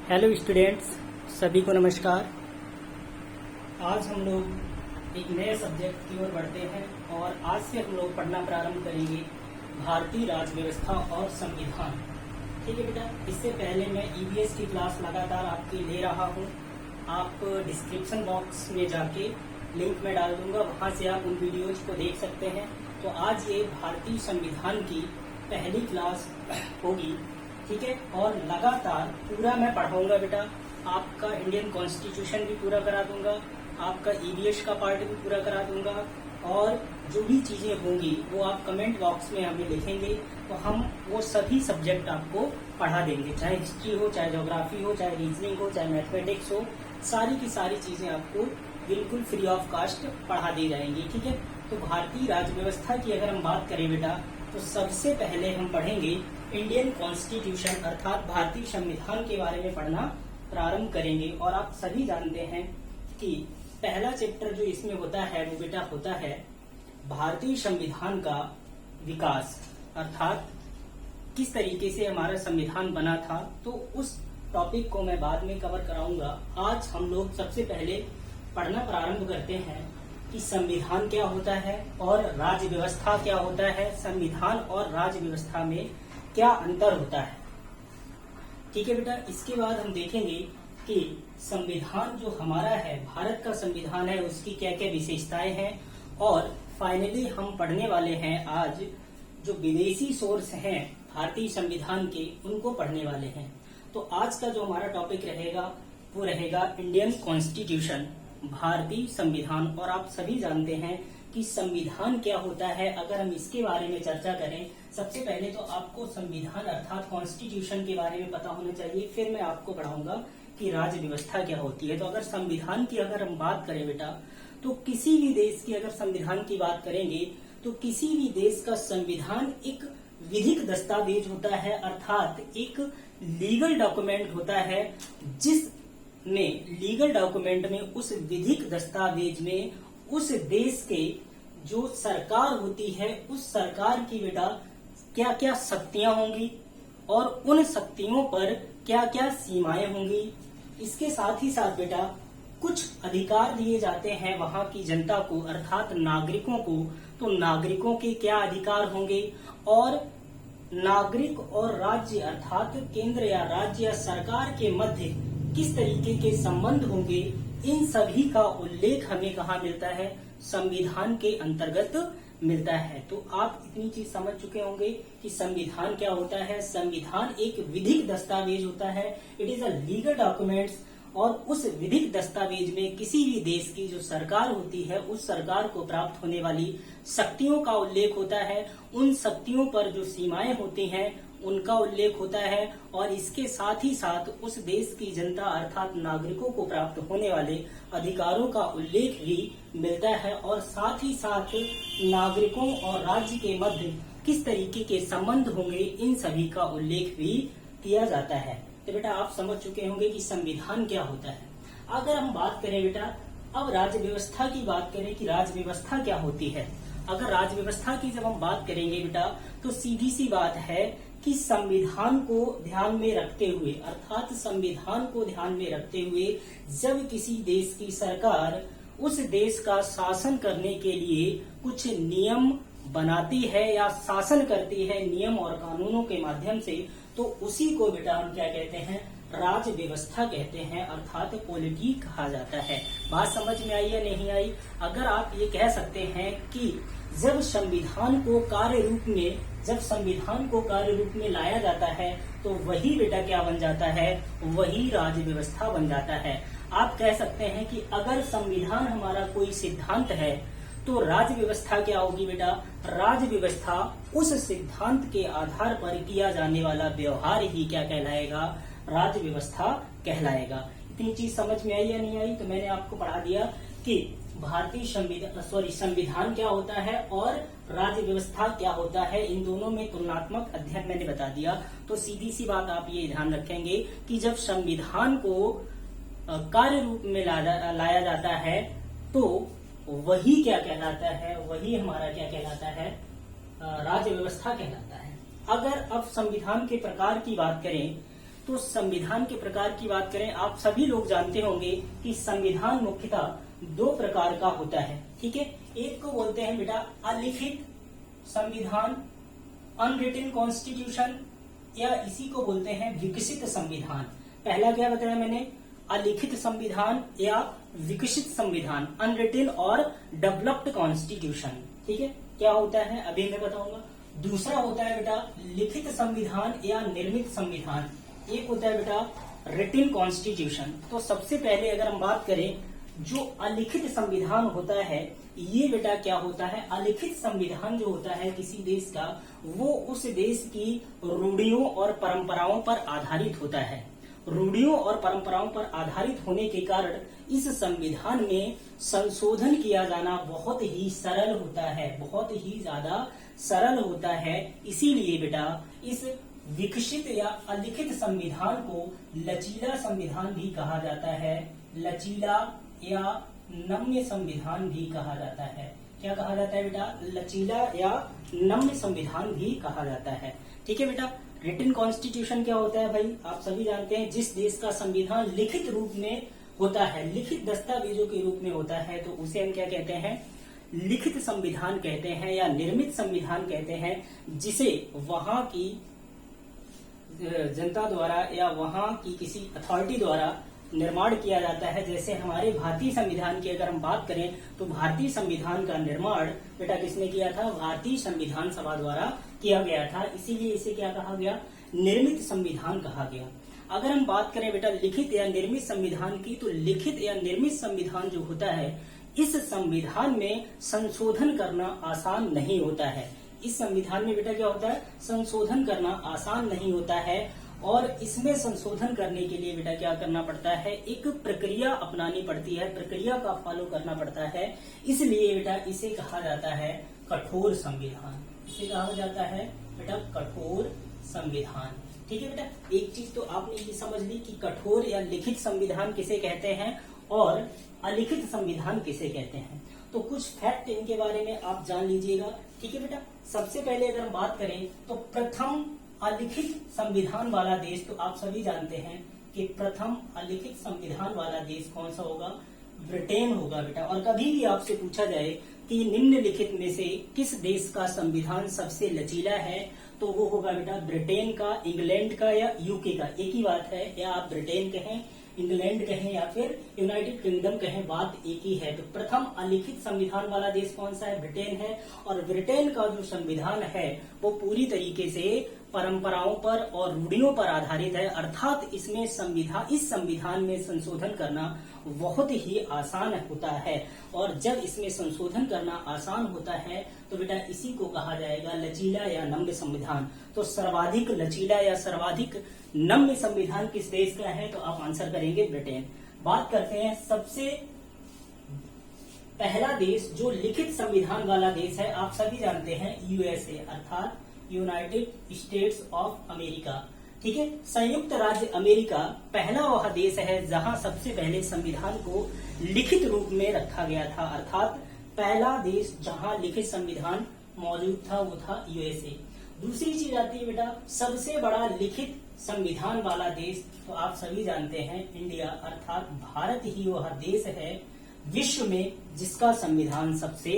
Hello students, सभी को नमस्कार। आज हम लोग एक नए सब्जेक्ट की ओर बढ़ते हैं और आज से हम लोग पढ़ना प्रारंभ करेंगे भारतीय राज्य व्यवस्था और संविधान। ठीक है बेटा, इससे पहले मैं ईवीएस की क्लास लगातार आपकी ले रहा हूँ। आप डिस्क्रिप्शन बॉक्स में जाके लिंक में डाल दूंगा, वहां से आप उन वीडियोज को देख सकते हैं। तो आज ये भारतीय संविधान की पहली क्लास होगी, ठीक है। और लगातार पूरा मैं पढ़ाऊंगा बेटा। आपका इंडियन कॉन्स्टिट्यूशन भी पूरा करा दूंगा, आपका ईवीएस का पार्ट भी पूरा करा दूंगा, और जो भी चीजें होंगी वो आप कमेंट बॉक्स में हमें लिखेंगे तो हम वो सभी सब्जेक्ट आपको पढ़ा देंगे, चाहे हिस्ट्री हो, चाहे ज्योग्राफी हो, चाहे रीजनिंग हो, चाहे मैथमेटिक्स हो। सारी की सारी चीजें आपको बिल्कुल फ्री ऑफ कास्ट पढ़ा दी जाएंगी, ठीक है। तो भारतीय राज्य व्यवस्था की अगर हम बात करें बेटा, तो सबसे पहले हम पढ़ेंगे इंडियन कॉन्स्टिट्यूशन अर्थात भारतीय संविधान के बारे में पढ़ना प्रारंभ करेंगे। और आप सभी जानते हैं कि पहला चैप्टर जो इसमें होता है वो बेटा होता है भारतीय संविधान का विकास, अर्थात किस तरीके से हमारा संविधान बना था। तो उस टॉपिक को मैं बाद में कवर कराऊंगा। आज हम लोग सबसे पहले पढ़ना प्रारंभ करते हैं कि संविधान क्या होता है और राज्य व्यवस्था क्या होता है, संविधान और राज्य व्यवस्था में क्या अंतर होता है, ठीक है बेटा। इसके बाद हम देखेंगे कि संविधान जो हमारा है, भारत का संविधान है, उसकी क्या क्या विशेषताएं हैं। और फाइनली हम पढ़ने वाले हैं आज जो विदेशी सोर्स हैं भारतीय संविधान के, उनको पढ़ने वाले हैं। तो आज का जो हमारा टॉपिक रहेगा वो रहेगा इंडियन कॉन्स्टिट्यूशन, भारतीय संविधान। और आप सभी जानते हैं कि संविधान क्या होता है। अगर हम इसके बारे में चर्चा करें, सबसे पहले तो आपको संविधान अर्थात कॉन्स्टिट्यूशन के बारे में पता होना चाहिए, फिर मैं आपको पढ़ाऊंगा कि राज्य व्यवस्था क्या होती है। तो अगर संविधान की अगर हम बात करें बेटा, तो किसी भी देश की अगर संविधान की बात करेंगे तो किसी भी देश का संविधान एक विधिक दस्तावेज होता है, अर्थात एक लीगल डॉक्यूमेंट होता है, जिसमें लीगल डॉक्यूमेंट में उस विधिक दस्तावेज में उस देश के जो सरकार होती है, उस सरकार की बेटा क्या क्या शक्तियां होंगी और उन शक्तियों पर क्या क्या सीमाएं होंगी। इसके साथ ही साथ बेटा कुछ अधिकार दिए जाते हैं वहां की जनता को, अर्थात नागरिकों को। तो नागरिकों के क्या अधिकार होंगे और नागरिक और राज्य अर्थात केंद्र या राज्य या सरकार के मध्य किस तरीके के संबंध होंगे, इन सभी का उल्लेख हमें कहाँ मिलता है, संविधान के अंतर्गत मिलता है। तो आप इतनी चीज समझ चुके होंगे कि संविधान क्या होता है। संविधान एक विधिक दस्तावेज होता है, it is a legal documents. और उस विधिक दस्तावेज में किसी भी देश की जो सरकार होती है, उस सरकार को प्राप्त होने वाली शक्तियों का उल्लेख होता है, उन शक्तियों पर जो सीमाएं होती हैं उनका उल्लेख होता है। और इसके साथ ही साथ उस देश की जनता अर्थात नागरिकों को प्राप्त होने वाले अधिकारों का उल्लेख भी मिलता है। और साथ ही साथ नागरिकों और राज्य के मध्य किस तरीके के संबंध होंगे, इन सभी का उल्लेख भी किया जाता है। तो बेटा आप समझ चुके होंगे कि संविधान क्या होता है। अगर हम बात करें बेटा, अब राज्य व्यवस्था की बात करें कि राज्य व्यवस्था क्या होती है। अगर राज्य व्यवस्था की जब हम बात करेंगे बेटा, तो सीधी सी बात है कि संविधान को ध्यान में रखते हुए, अर्थात संविधान को ध्यान में रखते हुए जब किसी देश की सरकार उस देश का शासन करने के लिए कुछ नियम बनाती है या शासन करती है नियम और कानूनों के माध्यम से, तो उसी को बेटा हम क्या कहते हैं, राज्य व्यवस्था कहते हैं, अर्थात पॉलिटी कहा जाता है। बात समझ में आई या नहीं आई। अगर आप ये कह सकते हैं कि जब संविधान को कार्य रूप में लाया जाता है तो वही बेटा क्या बन जाता है, वही राज्य व्यवस्था बन जाता है। आप कह सकते हैं कि अगर संविधान हमारा कोई सिद्धांत है तो राज्य व्यवस्था क्या होगी बेटा, राज्य व्यवस्था उस सिद्धांत के आधार पर किया जाने वाला व्यवहार ही क्या कहलाएगा, राज्य व्यवस्था कहलाएगा। इतनी चीज समझ में आई या नहीं आई। तो मैंने आपको पढ़ा दिया कि भारतीय संविधान क्या होता है और राज्य व्यवस्था क्या होता है, इन दोनों में तुलनात्मक अध्ययन मैंने बता दिया। तो सीधी सी बात आप ये ध्यान रखेंगे कि जब संविधान को कार्य रूप में लाया जाता है तो वही क्या कहलाता है, वही हमारा क्या कहलाता है, राज्य व्यवस्था कहलाता है। अगर अब संविधान के प्रकार की बात करें तो संविधान के प्रकार की बात करें, आप सभी लोग जानते होंगे कि संविधान मुख्यतः दो प्रकार का होता है। ठीक है, एक को बोलते हैं बेटा अलिखित संविधान, अनरिटन कॉन्स्टिट्यूशन, या इसी को बोलते हैं विकसित संविधान। पहला क्या बताया मैंने, अलिखित संविधान या विकसित संविधान, अनरिटन और डेवलप्ड कॉन्स्टिट्यूशन। ठीक है, क्या होता है अभी मैं बताऊंगा। दूसरा होता है बेटा लिखित संविधान या निर्मित संविधान, एक होता है बेटा रिटन कॉन्स्टिट्यूशन। तो सबसे पहले अगर हम बात करें, जो अलिखित संविधान होता है ये बेटा क्या होता है, अलिखित संविधान जो होता है किसी देश का, वो उस देश की रूढ़ियों और परंपराओं पर आधारित होता है। रूढ़ियों और परंपराओं पर आधारित होने के कारण इस संविधान में संशोधन किया जाना बहुत ही सरल होता है, बहुत ही ज्यादा सरल होता है। इसीलिए बेटा इस विकसित या अलिखित संविधान को लचीला संविधान भी कहा जाता है, लचीला या नम्य संविधान भी कहा जाता है। क्या कहा जाता है बेटा, लचीला या नम्य संविधान भी कहा जाता है। ठीक है बेटा, रिटन कॉन्स्टिट्यूशन क्या होता है भाई, आप सभी जानते हैं, जिस देश का संविधान लिखित रूप में होता है, लिखित दस्तावेजों के रूप में होता है, तो उसे हम क्या कहते हैं, लिखित संविधान कहते हैं या निर्मित संविधान कहते हैं, जिसे वहां की जनता द्वारा या वहां की किसी अथॉरिटी द्वारा निर्माण किया जाता है। जैसे हमारे भारतीय संविधान की अगर हम बात करें तो भारतीय संविधान का निर्माण बेटा किसने किया था, भारतीय संविधान सभा द्वारा किया गया था। इसीलिए इसे क्या कहा गया, निर्मित संविधान कहा गया। अगर हम बात करें बेटा लिखित या निर्मित संविधान की, तो लिखित या निर्मित संविधान जो होता है, इस संविधान में संशोधन करना आसान नहीं होता है। इस संविधान में बेटा क्या होता है, संशोधन करना आसान नहीं होता है, और इसमें संशोधन करने के लिए बेटा क्या करना पड़ता है, एक प्रक्रिया अपनानी पड़ती है, प्रक्रिया का फॉलो करना पड़ता है। इसलिए बेटा इसे कहा जाता है कठोर संविधान। इसे कहा जाता है बेटा कठोर संविधान। ठीक है बेटा, एक चीज तो आपने ये समझ ली कि कठोर या लिखित संविधान किसे कहते हैं और अलिखित संविधान किसे कहते हैं। तो कुछ फैक्ट इनके बारे में आप जान लीजिएगा। ठीक है बेटा, सबसे पहले अगर हम बात करें तो प्रथम अलिखित संविधान वाला देश, तो आप सभी जानते हैं कि प्रथम अलिखित संविधान वाला देश कौन सा होगा, ब्रिटेन होगा बेटा। और कभी भी आपसे पूछा जाए कि निम्नलिखित में से किस देश का संविधान सबसे लचीला है, तो वो होगा बेटा ब्रिटेन का, इंग्लैंड का या यूके का, एक ही बात है। या आप ब्रिटेन कहें, इंग्लैंड कहें या फिर यूनाइटेड किंगडम कहें, बात एक ही है। तो प्रथम अलिखित संविधान वाला देश कौन सा है, ब्रिटेन है। और ब्रिटेन का जो संविधान है वो पूरी तरीके से परंपराओं पर और रूढ़ियों पर आधारित है, अर्थात इसमें इस संविधान में संशोधन करना बहुत ही आसान होता है। और जब इसमें संशोधन करना आसान होता है तो बेटा इसी को कहा जाएगा लचीला या नम्य संविधान। तो सर्वाधिक लचीला या सर्वाधिक नम्य संविधान किस देश का है, तो आप आंसर करेंगे ब्रिटेन। बात करते हैं सबसे पहला देश जो लिखित संविधान वाला देश है, आप सभी जानते हैं यूएसए, अर्थात यूनाइटेड स्टेट्स ऑफ अमेरिका। ठीक है, संयुक्त राज्य अमेरिका पहला वह देश है जहां सबसे पहले संविधान को लिखित रूप में रखा गया था, अर्थात पहला देश जहां लिखित संविधान मौजूद था वो था यूएसए। दूसरी चीज आती है बेटा सबसे बड़ा लिखित संविधान वाला देश, तो आप सभी जानते हैं इंडिया, अर्थात भारत ही वह देश है विश्व में जिसका संविधान सबसे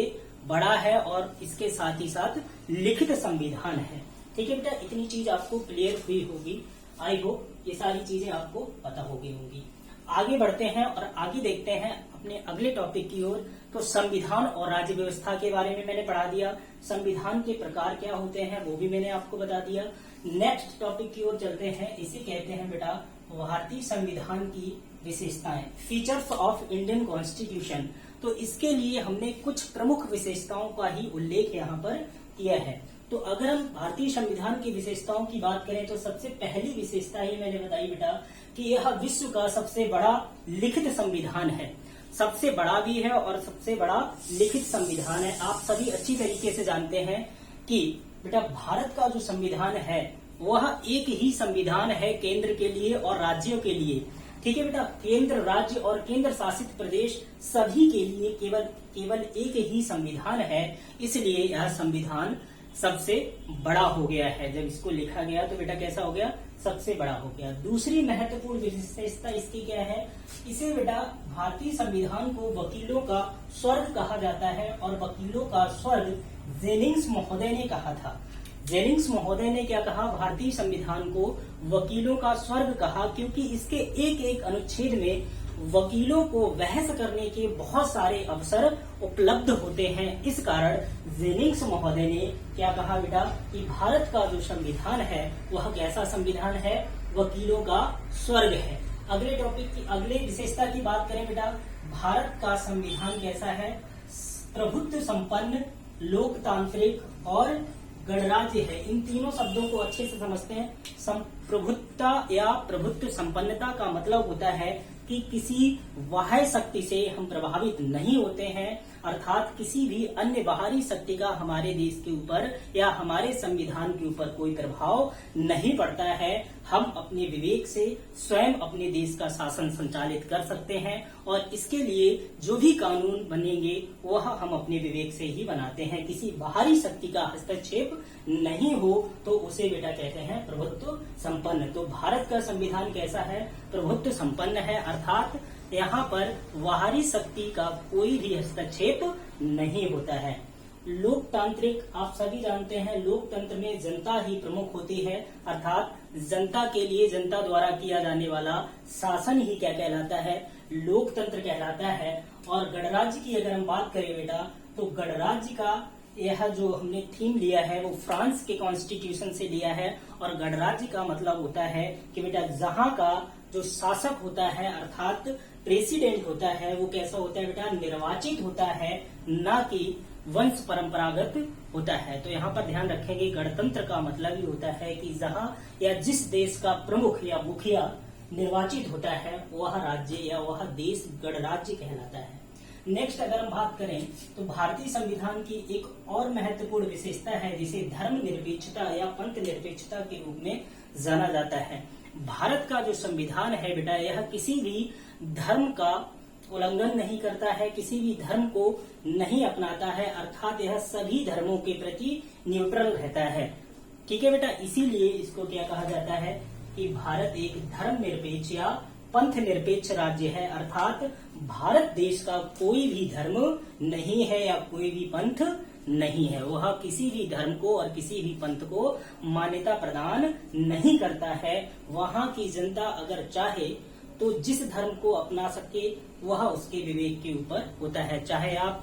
बड़ा है और इसके साथ ही साथ लिखित संविधान है। ठीक है बेटा, इतनी चीज आपको क्लियर हुई होगी। आई होप ये सारी चीजें आपको पता हो गई होंगी। आगे बढ़ते हैं और आगे देखते हैं अपने अगले टॉपिक की ओर। तो संविधान और राज्य व्यवस्था के बारे में मैंने पढ़ा दिया, संविधान के प्रकार क्या होते हैं वो भी मैंने आपको बता दिया। नेक्स्ट टॉपिक की ओर चलते हैं, इसे कहते हैं बेटा भारतीय संविधान की विशेषताएं, फीचर्स ऑफ इंडियन कॉन्स्टिट्यूशन। तो इसके लिए हमने कुछ प्रमुख विशेषताओं का ही उल्लेख यहाँ पर किया है। तो अगर हम भारतीय संविधान की विशेषताओं की बात करें तो सबसे पहली विशेषता ही मैंने बताई बेटा कि यह विश्व का सबसे बड़ा लिखित संविधान है, सबसे बड़ा भी है और सबसे बड़ा लिखित संविधान है। आप सभी अच्छी तरीके से जानते हैं कि बेटा भारत का जो संविधान है वह एक ही संविधान है केंद्र के लिए और राज्यों के लिए। ठीक है बेटा, केंद्र, राज्य और केंद्र शासित प्रदेश सभी के लिए केवल एक ही संविधान है, इसलिए यह संविधान सबसे बड़ा हो गया है। जब इसको लिखा गया तो बेटा कैसा हो गया, सबसे बड़ा हो गया। दूसरी महत्वपूर्ण विशेषता इसकी क्या है, इसे बेटा भारतीय संविधान को वकीलों का स्वर्ग कहा जाता है और वकीलों का स्वर्ग जेनिंग्स महोदय ने कहा था। जेनिंग्स महोदय ने क्या कहा, भारतीय संविधान को वकीलों का स्वर्ग कहा, क्योंकि इसके एक एक अनुच्छेद में वकीलों को बहस करने के बहुत सारे अवसर उपलब्ध होते हैं। इस कारण जेनिंग्स महोदय ने क्या कहा बेटा कि भारत का जो संविधान है वह कैसा संविधान है, वकीलों का स्वर्ग है। अगले टॉपिक की अगले विशेषता की बात करें बेटा, भारत का संविधान कैसा है, प्रभुत्व संपन्न, लोकतांत्रिक और गणराज्य है। इन तीनों शब्दों को अच्छे से समझते हैं। प्रभुत्वता या प्रभुत्व संपन्नता का मतलब होता है कि किसी बाह्य शक्ति से हम प्रभावित नहीं होते हैं, अर्थात किसी भी अन्य बाहरी शक्ति का हमारे देश के ऊपर या हमारे संविधान के ऊपर कोई प्रभाव नहीं पड़ता है। हम अपने विवेक से स्वयं अपने देश का शासन संचालित कर सकते हैं और इसके लिए जो भी कानून बनेंगे वह हम अपने विवेक से ही बनाते हैं। किसी बाहरी शक्ति का हस्तक्षेप नहीं हो तो उसे बेटा कहते हैं प्रभुत्व संपन्न। तो भारत का संविधान कैसा है, प्रभुत्व संपन्न है, अर्थात यहाँ पर बाहरी शक्ति का कोई भी हस्तक्षेप नहीं होता है। लोकतांत्रिक, आप सभी जानते हैं लोकतंत्र में जनता ही प्रमुख होती है, अर्थात जनता के लिए जनता द्वारा किया जाने वाला शासन ही क्या कहलाता है, लोकतंत्र कहलाता है। और गणराज्य की अगर हम बात करें बेटा तो गणराज्य का यह जो हमने थीम लिया है वो फ्रांस के कॉन्स्टिट्यूशन से लिया है। और गणराज्य का मतलब होता है कि बेटा जहाँ का जो शासक होता है अर्थात प्रेसिडेंट होता है वो कैसा होता है बेटा, निर्वाचित होता है, ना कि वंश परंपरागत होता है। तो यहाँ पर ध्यान रखेंगे गणतंत्र का मतलब ही होता है कि जहाँ या जिस देश का प्रमुख या मुखिया निर्वाचित होता है वह राज्य या वह देश गणराज्य कहलाता है। नेक्स्ट अगर हम बात करें तो भारतीय संविधान की एक और महत्वपूर्ण विशेषता है जिसे धर्मनिरपेक्षता या पंथ निरपेक्षता के रूप में जाना जाता है। भारत का जो संविधान है बेटा यह किसी भी धर्म का उल्लंघन नहीं करता है, किसी भी धर्म को नहीं अपनाता है, अर्थात यह सभी धर्मों के प्रति न्यूट्रल रहता है। ठीक है बेटा, इसीलिए इसको क्या कहा जाता है कि भारत एक धर्मनिरपेक्ष या पंथ निरपेक्ष राज्य है, अर्थात भारत देश का कोई भी धर्म नहीं है या कोई भी पंथ नहीं है, वह किसी भी धर्म को और किसी भी पंथ को मान्यता प्रदान नहीं करता है। वहाँ की जनता अगर चाहे तो जिस धर्म को अपना सके वह उसके विवेक के ऊपर होता है। चाहे आप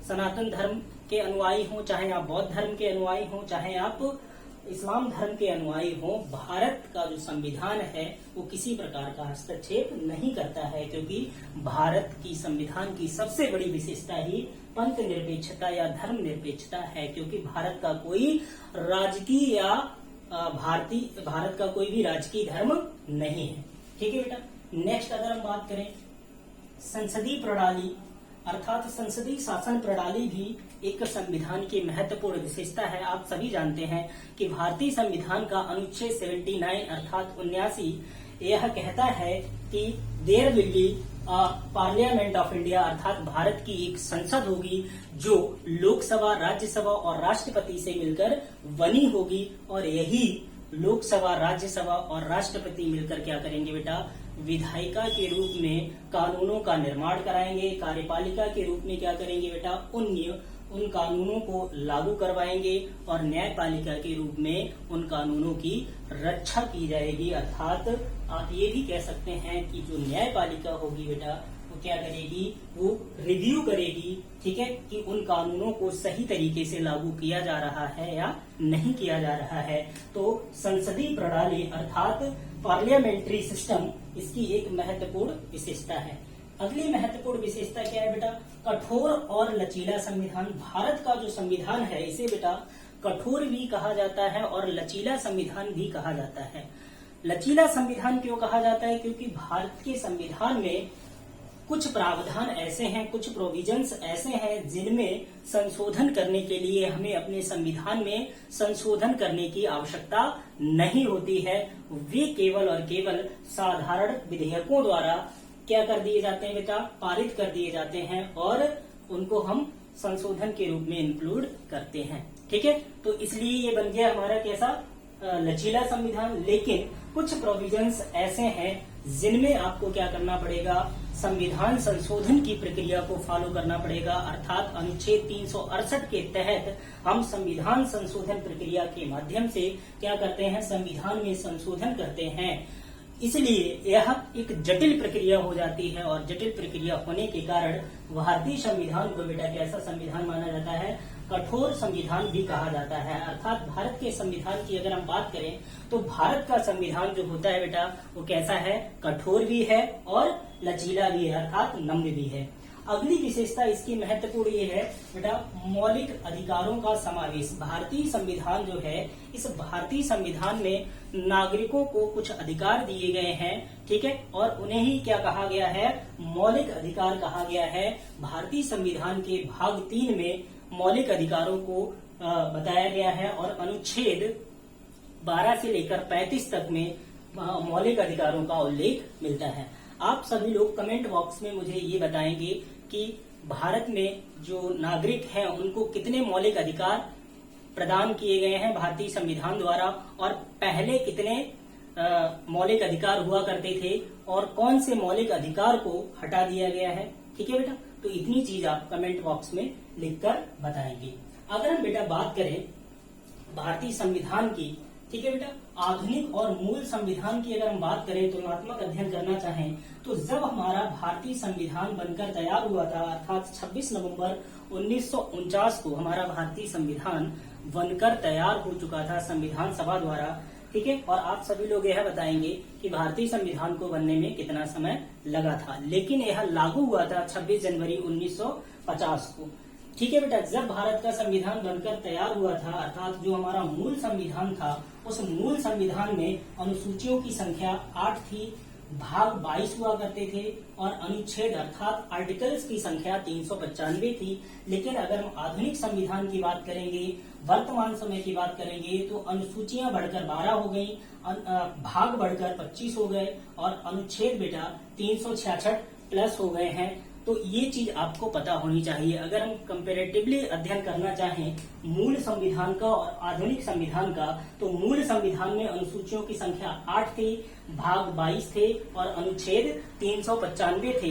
सनातन धर्म के अनुयायी हो, चाहे आप बौद्ध धर्म के अनुयायी हो, चाहे आप इस्लाम धर्म के अनुयायी हो, भारत का जो संविधान है वो किसी प्रकार का हस्तक्षेप नहीं करता है, क्योंकि भारत की संविधान की सबसे बड़ी विशेषता ही पंथ निरपेक्षता या धर्म निरपेक्षता है, क्योंकि भारत का कोई राजकीय या भारत का कोई भी राजकीय धर्म नहीं है। ठीक है बेटा, नेक्स्ट अगर हम बात करें संसदीय प्रणाली अर्थात संसदीय शासन प्रणाली भी एक संविधान की महत्वपूर्ण विशेषता है। आप सभी जानते हैं कि भारतीय संविधान का अनुच्छेद 79 अर्थात 79 यह कहता है कि there will be parliament of India, अर्थात भारत की एक संसद होगी जो लोकसभा, राज्यसभा और राष्ट्रपति से मिलकर बनी होगी। और यही लोकसभा, राज्यसभा और राष्ट्रपति मिलकर क्या करेंगे बेटा, विधायिका के रूप में कानूनों का निर्माण कराएंगे, कार्यपालिका के रूप में क्या करेंगे बेटा, उन कानूनों को लागू करवाएंगे और न्यायपालिका के रूप में उन कानूनों की रक्षा की जाएगी। अर्थात आप ये भी कह सकते हैं कि जो न्यायपालिका होगी बेटा वो क्या करेगी, वो रिव्यू करेगी, ठीक है, कि उन कानूनों को सही तरीके से लागू किया जा रहा है या नहीं किया जा रहा है। तो संसदीय प्रणाली अर्थात पार्लियामेंट्री सिस्टम इसकी एक महत्वपूर्ण विशेषता है। अगली महत्वपूर्ण विशेषता क्या है बेटा, कठोर और लचीला संविधान। भारत का जो संविधान है इसे बेटा कठोर भी कहा जाता है और लचीला संविधान भी कहा जाता है। लचीला संविधान क्यों कहा जाता है, क्योंकि भारत के संविधान में कुछ प्रावधान ऐसे हैं, कुछ प्रोविजंस ऐसे हैं जिनमें संशोधन करने के लिए हमें अपने संविधान में संशोधन करने की आवश्यकता नहीं होती है। वे केवल और केवल साधारण विधेयकों द्वारा क्या कर दिए जाते हैं बेटा, पारित कर दिए जाते हैं और उनको हम संशोधन के रूप में इंक्लूड करते हैं। ठीक है, तो इसलिए ये बन गया हमारा कैसा, लचीला संविधान, लेकिन कुछ प्रोविजंस ऐसे हैं जिनमें आपको क्या करना पड़ेगा, संविधान संशोधन की प्रक्रिया को फॉलो करना पड़ेगा। अर्थात अनुच्छेद 368 के तहत हम संविधान संशोधन प्रक्रिया के माध्यम से क्या करते हैं, संविधान में संशोधन करते हैं। इसलिए यह एक जटिल प्रक्रिया हो जाती है और जटिल प्रक्रिया होने के कारण भारतीय संविधान को बेटा कैसा संविधान माना जाता है, कठोर संविधान भी कहा जाता है। अर्थात भारत के संविधान की अगर हम बात करें तो भारत का संविधान जो होता है बेटा वो कैसा है, कठोर भी है और लचीला भी है, अर्थात नम्र भी है। अगली विशेषता इसकी महत्वपूर्ण ये है बेटा, मौलिक अधिकारों का समावेश। भारतीय संविधान जो है, इस भारतीय संविधान में नागरिकों को कुछ अधिकार दिए गए हैं, ठीक है, और उन्हें ही क्या कहा गया है, मौलिक अधिकार कहा गया है। भारतीय संविधान के भाग 3 में मौलिक अधिकारों को बताया गया है और अनुच्छेद 12 से लेकर 35 तक में मौलिक अधिकारों का उल्लेख मिलता है। आप सभी लोग कमेंट बॉक्स में मुझे ये बताएंगे कि भारत में जो नागरिक हैं उनको कितने मौलिक अधिकार प्रदान किए गए हैं भारतीय संविधान द्वारा, और पहले कितने मौलिक अधिकार हुआ करते थे और कौन से मौलिक अधिकार को हटा दिया गया है। ठीक है बेटा, तो इतनी चीज आप कमेंट बॉक्स में लिखकर बताएंगे। अगर हम बेटा बात करें भारतीय संविधान की, ठीक है बेटा, आधुनिक और मूल संविधान की अगर हम बात करें, तुलनात्मक अध्ययन करना चाहें तो जब हमारा भारतीय संविधान बनकर तैयार हुआ था, अर्थात 26 नवंबर 1949 को हमारा भारतीय संविधान बनकर तैयार हो चुका था संविधान सभा द्वारा, ठीक है, और आप सभी लोग यह बताएंगे कि भारतीय संविधान को बनने में कितना समय लगा था, लेकिन यह लागू हुआ था 26 जनवरी 1950 को। ठीक है बेटा, जब भारत का संविधान बनकर तैयार हुआ था, अर्थात जो हमारा मूल संविधान था, उस मूल संविधान में अनुसूचियों की संख्या 8 थी, भाग 22 हुआ करते थे और अनुच्छेद अर्थात आर्टिकल्स की संख्या 395 थी। लेकिन अगर हम आधुनिक संविधान की बात करेंगे, वर्तमान समय की बात करेंगे, तो अनुसूचियां बढ़कर 12 हो गई, भाग बढ़कर 25 हो गए और अनुच्छेद बेटा 366 प्लस हो गए हैं। तो ये चीज आपको पता होनी चाहिए। अगर हम कंपेरेटिवली अध्ययन करना चाहें मूल संविधान का और आधुनिक संविधान का, तो मूल संविधान में अनुसूचियों की संख्या 8 थी, भाग 22 थे और अनुच्छेद 395 थे।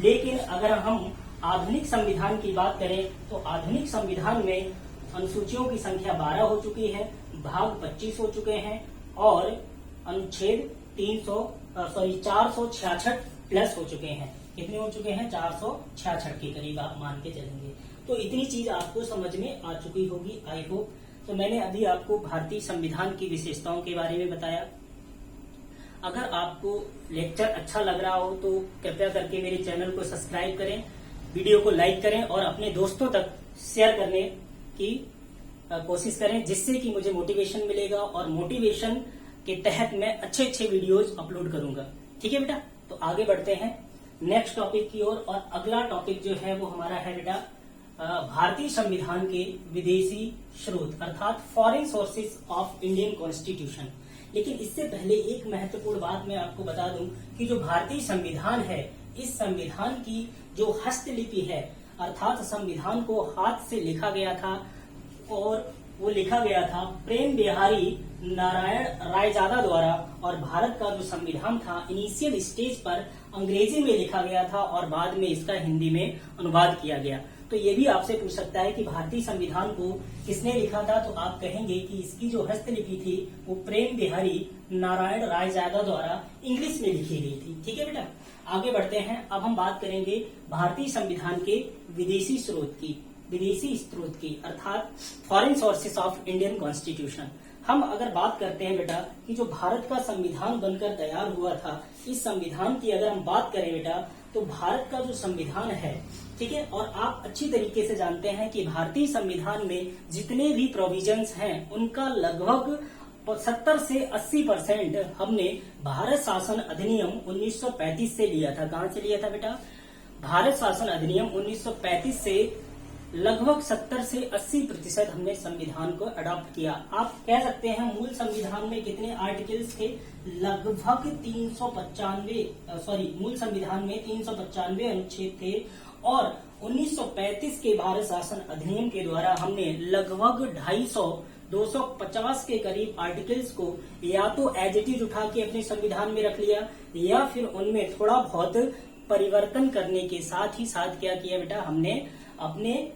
लेकिन अगर हम आधुनिक संविधान की बात करें तो आधुनिक संविधान में अनुसूचियों की संख्या 12 हो चुकी है, भाग 25 हो चुके हैं और अनुच्छेद 466 प्लस हो चुके हैं। कितने हो चुके हैं, 466 के करीब आप मान के चलेंगे। तो इतनी चीज आपको समझ में आ चुकी होगी, आई होप। तो मैंने अभी आपको भारतीय संविधान की विशेषताओं के बारे में बताया। अगर आपको लेक्चर अच्छा लग रहा हो तो कृपया करके मेरे चैनल को सब्सक्राइब करें, वीडियो को लाइक करें और अपने दोस्तों तक शेयर करने की कोशिश करें, जिससे कि मुझे मोटिवेशन मिलेगा और मोटिवेशन के तहत मैं अच्छे अच्छे वीडियोज अपलोड करूंगा। ठीक है बेटा, तो आगे बढ़ते हैं नेक्स्ट टॉपिक की ओर। और अगला टॉपिक जो है वो हमारा है बेटा भारतीय संविधान के विदेशी स्रोत, अर्थात foreign sources of Indian constitution. लेकिन इससे पहले एक महत्वपूर्ण बात मैं आपको बता दूं कि जो भारतीय संविधान है, इस संविधान की जो हस्तलिपि है, अर्थात संविधान को हाथ से लिखा गया था और वो लिखा गया था प्रेम बिहारी नारायण रायजादा द्वारा। और भारत का जो संविधान था इनिशियल स्टेज पर अंग्रेजी में लिखा गया था और बाद में इसका हिंदी में अनुवाद किया गया। तो ये भी आपसे पूछ सकता है कि भारतीय संविधान को किसने लिखा था, तो आप कहेंगे कि इसकी जो हस्तलिपि थी वो प्रेम बिहारी नारायण रायजादा द्वारा इंग्लिश में लिखी गई थी। ठीक है बेटा, आगे बढ़ते हैं। अब हम बात करेंगे भारतीय संविधान के विदेशी स्रोत की, अर्थात foreign sources of Indian constitution. हम अगर बात करते हैं बेटा कि जो भारत का संविधान बनकर तैयार हुआ था, इस संविधान की अगर हम बात करें बेटा, तो भारत का जो संविधान है, ठीक है, और आप अच्छी तरीके से जानते हैं कि भारतीय संविधान में जितने भी प्रोविजंस हैं उनका लगभग 70 से 80% हमने भारत शासन अधिनियम 1935 से लिया था। कहां से लिया था बेटा, भारत शासन अधिनियम 1935 से लगभग 70 से 80% हमने संविधान को अडॉप्ट किया। आप कह सकते हैं मूल संविधान में कितने आर्टिकल्स थे, लगभग 395, मूल संविधान में 395 अनुच्छेद थे और 1935 के भारत शासन अधिनियम के द्वारा हमने लगभग 250 250 के करीब आर्टिकल्स को या तो एज इट इज उठा के अपने संविधान में रख लिया या फिर उनमें थोड़ा बहुत परिवर्तन करने के साथ ही साथ क्या किया बेटा, हमने अपने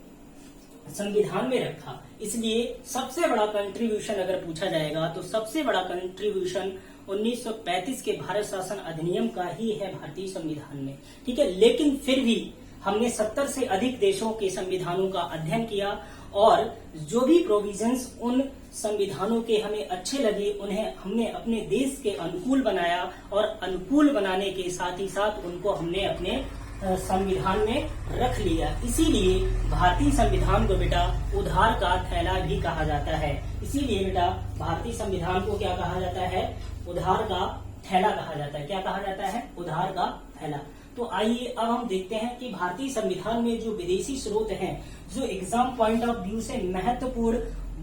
संविधान में रखा। इसलिए सबसे बड़ा कंट्रीब्यूशन अगर पूछा जाएगा तो सबसे बड़ा कंट्रीब्यूशन 1935 के भारत शासन अधिनियम का ही है भारतीय संविधान में, ठीक है। लेकिन फिर भी हमने 70 से अधिक देशों के संविधानों का अध्ययन किया और जो भी प्रोविजंस उन संविधानों के हमें अच्छे लगे उन्हें हमने अपने देश के अनुकूल बनाया और अनुकूल बनाने के साथ ही साथ उनको हमने अपने संविधान में रख लिया। इसीलिए भारतीय संविधान को बेटा उधार का थैला भी कहा जाता है। इसीलिए बेटा भारतीय संविधान को क्या कहा जाता है, उधार का थैला कहा जाता है। क्या कहा जाता है, उधार का थैला। तो आइए अब हम देखते हैं कि भारतीय संविधान में जो विदेशी स्रोत हैं, जो एग्जाम पॉइंट ऑफ व्यू से महत्वपूर्ण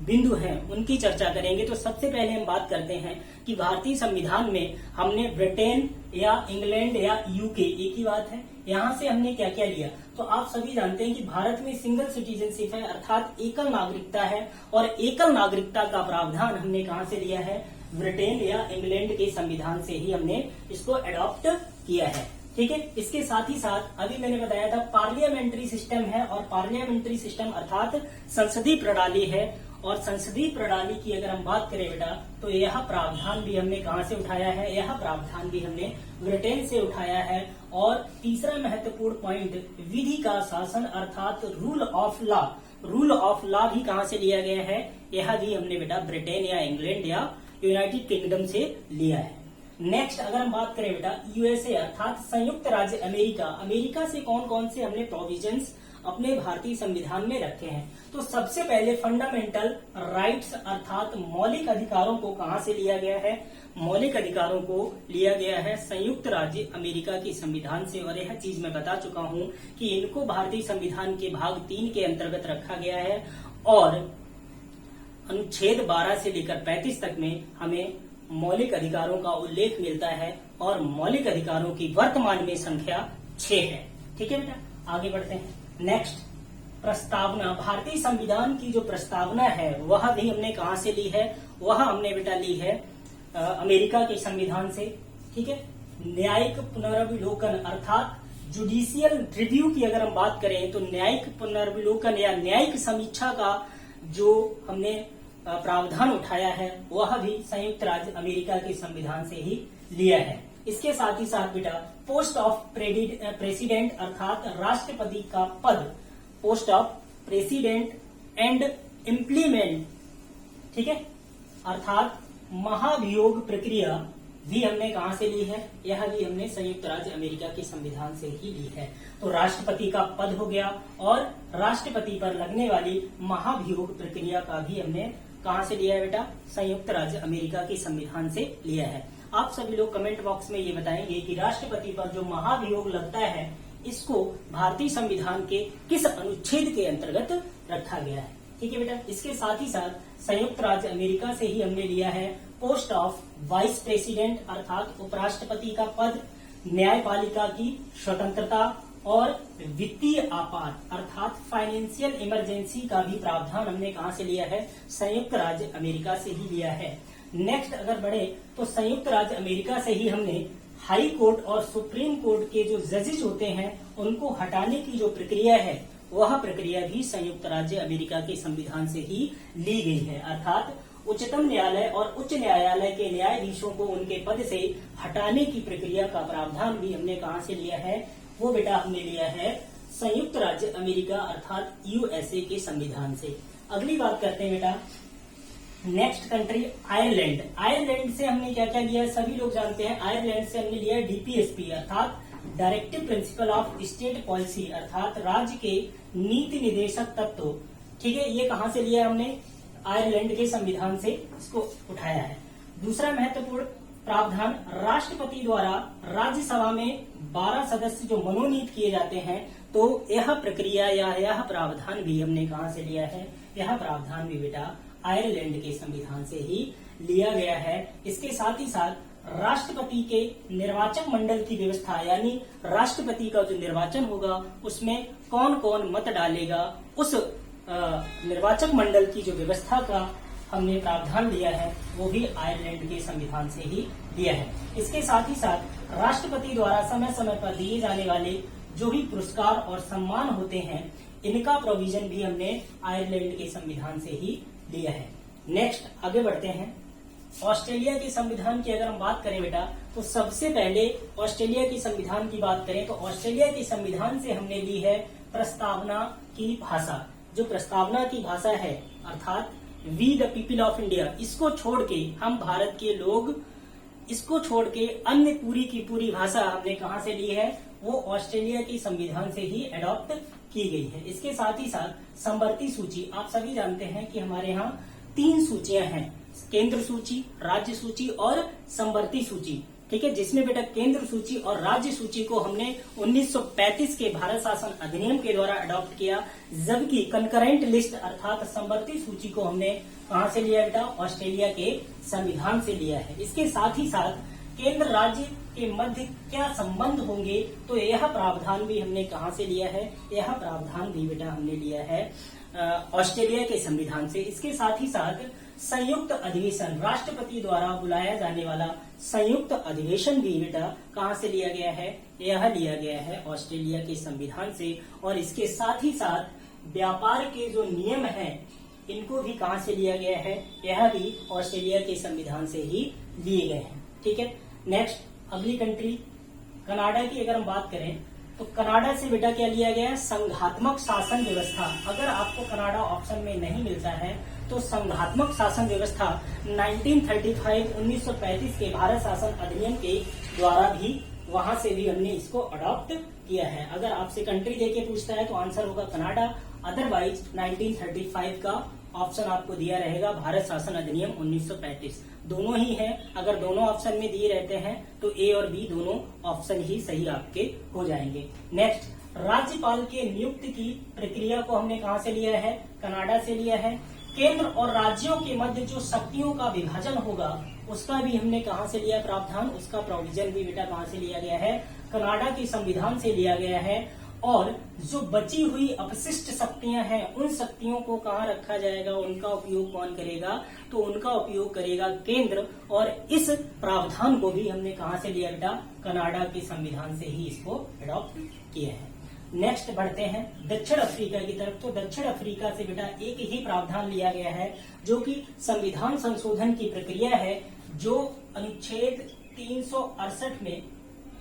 बिंदु हैं, उनकी चर्चा करेंगे। तो सबसे पहले हम बात करते हैं कि भारतीय संविधान में हमने ब्रिटेन या इंग्लैंड या यूके, एक ही बात है, यहाँ से हमने क्या क्या लिया। तो आप सभी जानते हैं कि भारत में सिंगल सिटीजनशिप है, अर्थात एकल नागरिकता है और एकल नागरिकता का प्रावधान हमने कहाँ से लिया है, ब्रिटेन या इंग्लैंड के संविधान से ही हमने इसको एडॉप्ट किया है, ठीक है। इसके साथ ही साथ अभी मैंने बताया था पार्लियामेंट्री सिस्टम है और पार्लियामेंट्री सिस्टम अर्थात संसदीय प्रणाली है। और संसदीय प्रणाली की अगर हम बात करें बेटा तो यह प्रावधान भी हमने कहां से उठाया है, यह प्रावधान भी हमने ब्रिटेन से उठाया है। और तीसरा महत्वपूर्ण पॉइंट विधि का शासन अर्थात rule of law, rule of law भी कहां से लिया गया है, यह भी हमने बेटा ब्रिटेन या इंग्लैंड या यूनाइटेड किंगडम से लिया है। नेक्स्ट अगर हम बात करें बेटा यूएसए अर्थात संयुक्त राज्य अमेरिका, अमेरिका से कौन कौन से हमने प्रोविजंस अपने भारतीय संविधान में रखे हैं। तो सबसे पहले फंडामेंटल राइट्स अर्थात मौलिक अधिकारों को कहां से लिया गया है, मौलिक अधिकारों को लिया गया है संयुक्त राज्य अमेरिका के संविधान से। और यह चीज मैं बता चुका हूं कि इनको भारतीय संविधान के भाग 3 के अंतर्गत रखा गया है और अनुच्छेद 12 से लेकर 35 तक में हमें मौलिक अधिकारों का उल्लेख मिलता है और मौलिक अधिकारों की वर्तमान में संख्या 6 है, ठीक है बेटा। आगे बढ़ते हैं। नेक्स्ट प्रस्तावना, भारतीय संविधान की जो प्रस्तावना है वह भी हमने कहां से ली है, वह हमने बेटा ली है अमेरिका के संविधान से, ठीक है। न्यायिक पुनर्विलोकन अर्थात जुडिशियल रिव्यू की अगर हम बात करें तो न्यायिक पुनर्विलोकन या न्यायिक समीक्षा का जो हमने प्रावधान उठाया है वह भी संयुक्त राज्य अमेरिका के संविधान से ही लिया है। इसके साथ ही साथ बेटा पोस्ट ऑफ प्रेसिडेंट अर्थात राष्ट्रपति का पद, post of president and implement, ठीक है, अर्थात महाभियोग प्रक्रिया भी हमने कहां से ली है, यह भी हमने संयुक्त राज्य अमेरिका के संविधान से ही ली है। तो राष्ट्रपति का पद हो गया और राष्ट्रपति पर लगने वाली महाभियोग प्रक्रिया का भी हमने कहां से लिया है बेटा, संयुक्त राज्य अमेरिका के संविधान से लिया है। आप सभी लोग कमेंट बॉक्स में ये बताएंगे कि राष्ट्रपति पर जो महाभियोग लगता है इसको भारतीय संविधान के किस अनुच्छेद के अंतर्गत रखा गया है, ठीक है बेटा। इसके साथ ही साथ संयुक्त राज्य अमेरिका से ही हमने लिया है पोस्ट ऑफ वाइस प्रेसिडेंट अर्थात उपराष्ट्रपति का पद, न्यायपालिका की स्वतंत्रता और वित्तीय आपात अर्थात फाइनेंशियल इमरजेंसी का भी प्रावधान हमने कहां से लिया है, संयुक्त राज्य अमेरिका से ही लिया है। नेक्स्ट अगर बढ़े तो संयुक्त राज्य अमेरिका से ही हमने हाई कोर्ट और सुप्रीम कोर्ट के जो जजेस होते हैं उनको हटाने की जो प्रक्रिया है वह प्रक्रिया भी संयुक्त राज्य अमेरिका के संविधान से ही ली गई है। अर्थात उच्चतम न्यायालय और उच्च न्यायालय के न्यायाधीशों को उनके पद से हटाने की प्रक्रिया का प्रावधान भी हमने कहां से लिया है, वो बेटा हमने लिया है संयुक्त राज्य अमेरिका अर्थात यूएसए के संविधान से। अगली बात करते हैं बेटा नेक्स्ट कंट्री आयरलैंड। आयरलैंड से हमने क्या क्या लिया है, सभी लोग जानते हैं। आयरलैंड से हमने लिया है डीपीएसपी अर्थात directive principle of state policy अर्थात राज्य के नीति निदेशक तत्व, ठीक है। ये कहां से लिया हमने, आयरलैंड के संविधान से इसको उठाया है। दूसरा महत्वपूर्ण प्रावधान राष्ट्रपति द्वारा राज्यसभा में 12 सदस्य जो मनोनीत किए जाते हैं, तो यह प्रक्रिया या यह प्रावधान भी हमने कहां से लिया है, यह प्रावधान भी बेटा आयरलैंड के संविधान से ही लिया गया है। इसके साथ ही साथ राष्ट्रपति के निर्वाचक मंडल की व्यवस्था यानी राष्ट्रपति का जो निर्वाचन होगा उसमें कौन कौन मत डालेगा, उस निर्वाचक मंडल की जो व्यवस्था का हमने प्रावधान लिया है वो भी आयरलैंड के संविधान से ही लिया है। इसके साथ ही साथ राष्ट्रपति द्वारा समय समय पर दिए जाने वाले जो भी पुरस्कार और सम्मान होते हैं, इनका प्रोविजन भी हमने आयरलैंड के संविधान से ही लिया है। नेक्स्ट आगे बढ़ते हैं। ऑस्ट्रेलिया के संविधान की अगर हम बात करें बेटा, तो सबसे पहले ऑस्ट्रेलिया के संविधान की बात करें तो ऑस्ट्रेलिया के संविधान से हमने ली है प्रस्तावना की भाषा। जो प्रस्तावना की भाषा है अर्थात we the people of India, इसको छोड़ के हम भारत के लोग, इसको छोड़ के अन्य पूरी की पूरी भाषा हमने कहां से ली है, वो ऑस्ट्रेलिया के संविधान से ही अडॉप्ट की गई है। इसके साथ ही साथ समवर्ती सूची, आप सभी जानते हैं कि हमारे यहाँ 3 सूचियां हैं, केंद्र सूची, राज्य सूची और समवर्ती सूची। ठीक है, जिसमें बेटा केंद्र सूची और राज्य सूची को हमने 1935 के भारत शासन अधिनियम के द्वारा अडॉप्ट किया, जबकि कंकरेंट लिस्ट अर्थात समवर्ती सूची को हमने कहां से लिया बेटा, ऑस्ट्रेलिया के संविधान से लिया है। इसके साथ ही साथ केंद्र राज्य के मध्य क्या संबंध होंगे, तो यह प्रावधान भी हमने कहां से लिया है, यह प्रावधान भी बेटा हमने लिया है ऑस्ट्रेलिया के संविधान से। इसके साथ ही साथ संयुक्त अधिवेशन, राष्ट्रपति द्वारा बुलाया जाने वाला संयुक्त अधिवेशन भी बेटा कहां से लिया गया है, यह लिया गया है ऑस्ट्रेलिया के संविधान से। और इसके साथ ही साथ व्यापार के जो नियम हैं, इनको भी कहां से लिया गया है, यह भी ऑस्ट्रेलिया के संविधान से ही लिए गए हैं। ठीक है, नेक्स्ट अगली कंट्री कनाडा की अगर हम बात करें तो कनाडा से बेटा क्या लिया गया है, संघात्मक शासन व्यवस्था। अगर आपको कनाडा ऑप्शन में नहीं मिलता है तो संघात्मक शासन व्यवस्था 1935 के भारत शासन अधिनियम के द्वारा भी वहां से भी हमने इसको अडॉप्ट किया है। अगर आपसे कंट्री देके पूछता है तो आंसर होगा कनाडा, अदरवाइज 1935 का ऑप्शन आपको दिया रहेगा भारत शासन अधिनियम 1935। दोनों ही हैं, अगर दोनों ऑप्शन में दिए रहते हैं तो ए और बी दोनों ऑप्शन ही सही आपके हो जाएंगे। नेक्स्ट राज्यपाल के नियुक्ति की प्रक्रिया को हमने कहां से लिया है, कनाडा से लिया है। केंद्र और राज्यों के मध्य जो शक्तियों का विभाजन होगा उसका भी हमने कहां से लिया प्रावधान, उसका प्रोविजन भी बेटा कहां से लिया गया है, कनाडा के संविधान से लिया गया है। और जो बची हुई अपशिष्ट शक्तियां हैं, उन शक्तियों को कहां रखा जाएगा, उनका उपयोग कौन करेगा, तो उनका उपयोग करेगा केंद्र। और इस प्रावधान को भी हमने कहां से लिया बेटा, कनाडा के संविधान से ही इसको अडॉप्ट किया है। नेक्स्ट बढ़ते हैं दक्षिण अफ्रीका की तरफ। तो दक्षिण अफ्रीका से बेटा एक ही प्रावधान लिया गया है जो कि संविधान संशोधन की प्रक्रिया है, जो अनुच्छेद 368 में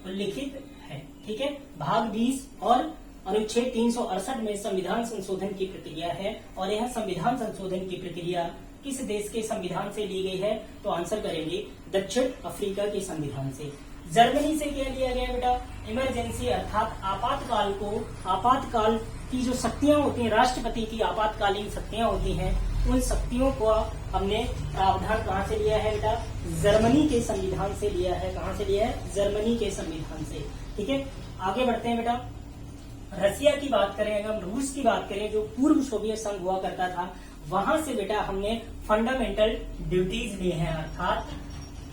उल्लिखित है। ठीक है, भाग 20 और अनुच्छेद 368 में संविधान संशोधन की प्रक्रिया है। और यह संविधान संशोधन की प्रक्रिया किस देश के संविधान से ली गई है, तो आंसर करेंगे दक्षिण अफ्रीका के संविधान से। जर्मनी से क्या लिया गया बेटा, इमरजेंसी अर्थात आपातकाल को, आपातकाल की जो शक्तियां होती हैं, राष्ट्रपति की आपातकालीन शक्तियां होती हैं, उन शक्तियों को हमने प्रावधान कहां से लिया है बेटा, जर्मनी के संविधान से लिया है। कहां से लिया है, जर्मनी के संविधान से। ठीक है, आगे बढ़ते हैं बेटा। रसिया की बात करें, अगर रूस की बात करें, जो पूर्व सोवियत संघ हुआ करता था, वहां से बेटा हमने फंडामेंटल ड्यूटीज लिए हैं, अर्थात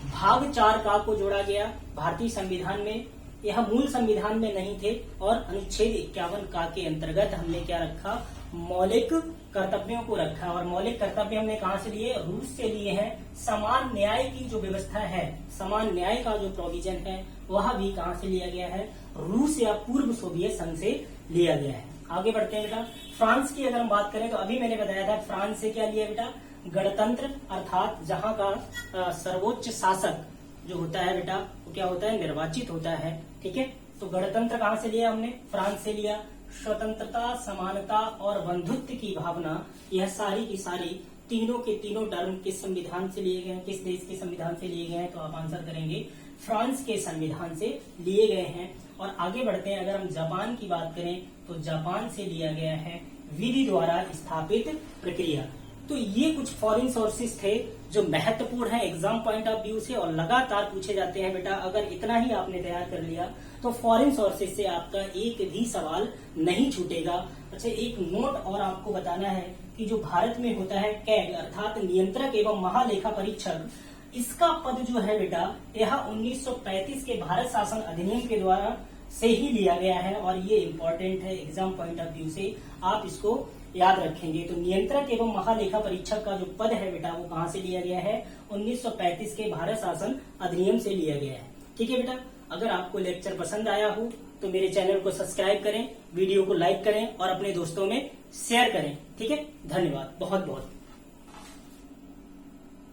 भाग 4 का को जोड़ा गया भारतीय संविधान में। यह मूल संविधान में नहीं थे। और अनुच्छेद 51 का के अंतर्गत हमने क्या रखा, मौलिक कर्तव्यों को रखा। और मौलिक कर्तव्य हमने कहां से लिए, रूस से लिए हैं। समान न्याय की जो व्यवस्था है, समान न्याय का जो प्रोविजन है, वह भी कहां से लिया गया है, रूस या पूर्व सोवियत संघ से लिया गया है। आगे बढ़ते हैं बेटा। फ्रांस की अगर हम बात करें तो अभी मैंने बताया था फ्रांस से क्या लिया बेटा, गणतंत्र अर्थात जहां का सर्वोच्च शासक जो होता है बेटा वो क्या होता है, निर्वाचित होता है। ठीक है, तो गणतंत्र कहां से लिया हमने, फ्रांस से लिया। स्वतंत्रता, समानता और बंधुत्व की भावना, यह सारी की सारी तीनों के तीनों टर्म किस संविधान से लिए गए हैं, किस देश के संविधान से लिए गए हैं, तो आप आंसर करेंगे फ्रांस के संविधान से लिए गए हैं। और आगे बढ़ते हैं, अगर हम जापान की बात करें तो जापान से लिया गया है विधि द्वारा स्थापित प्रक्रिया। तो ये कुछ फॉरेन सोर्सेज थे जो महत्वपूर्ण है एग्जाम पॉइंट ऑफ व्यू से और लगातार पूछे जाते हैं बेटा। अगर इतना ही आपने तैयार कर लिया तो फॉरेन सोर्सेज से आपका एक भी सवाल नहीं छूटेगा। अच्छा, एक नोट और आपको बताना है कि जो भारत में होता है कैग अर्थात नियंत्रक एवं महालेखा परीक्षक, इसका पद जो है बेटा यह 1935 के भारत शासन अधिनियम के द्वारा से ही लिया गया है। और ये इम्पोर्टेंट है एग्जाम पॉइंट ऑफ व्यू से, आप इसको याद रखेंगे तो नियंत्रक एवं महालेखा परीक्षक का जो पद है बेटा वो कहाँ से लिया गया है, 1935 के भारत शासन अधिनियम से लिया गया है। ठीक है बेटा, अगर आपको लेक्चर पसंद आया हो तो मेरे चैनल को सब्सक्राइब करें, वीडियो को लाइक करें और अपने दोस्तों में शेयर करें। ठीक है, धन्यवाद बहुत बहुत।